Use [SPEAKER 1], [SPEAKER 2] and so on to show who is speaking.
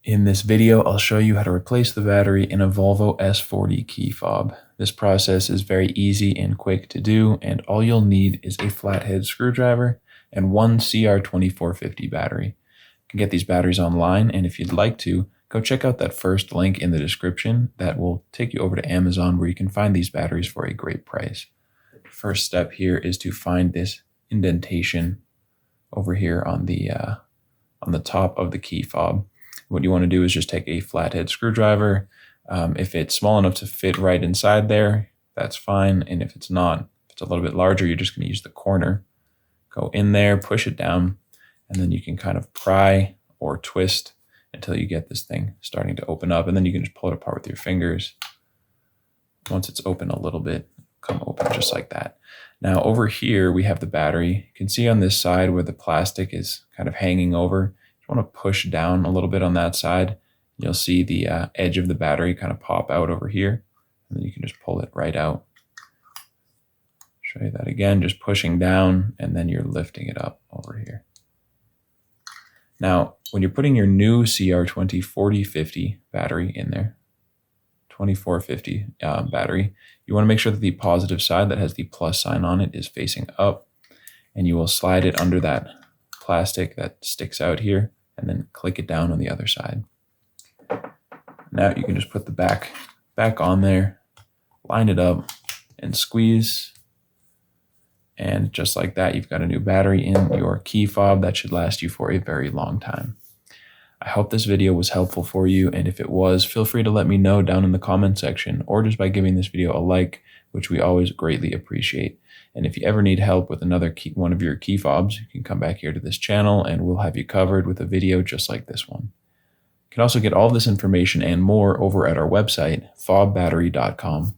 [SPEAKER 1] In this video, I'll show you how to replace the battery in a Volvo S40 key fob. This process is very easy and quick to do, and all you'll need is a flathead screwdriver and one CR2450 battery. You can get these batteries online, and if you'd like to, go check out that first link in the description. That will take you over to Amazon, where you can find these batteries for a great price. First step here is to find this indentation over here on the top of the key fob. What you want to do is just take a flathead screwdriver. If it's small enough to fit right inside there, that's fine. And if it's not, if it's a little bit larger, you're just going to use the corner. Go in there, push it down, and then you can kind of pry or twist until you get this thing starting to open up. And then you can just pull it apart with your fingers. Once it's open a little bit, come open just like that. Now over here, we have the battery. You can see on this side where the plastic is kind of hanging over. You want to push down a little bit on that side. You'll see the edge of the battery kind of pop out over here, and then you can just pull it right out. Show you that again, just pushing down, and then you're lifting it up over here. Now, when you're putting your new CR204050 battery in there, 2450 battery, you want to make sure that the positive side that has the plus sign on it is facing up, and you will slide it under that plastic that sticks out here, and then click it down on the other side. Now you can just put the back on there, line it up, and squeeze. And just like that, you've got a new battery in your key fob that should last you for a very long time. I hope this video was helpful for you, and if it was, feel free to let me know down in the comment section, or just by giving this video a like, which we always greatly appreciate. And if you ever need help with one of your key fobs, you can come back here to this channel and we'll have you covered with a video just like this one. You can also get all this information and more over at our website, FobBattery.com.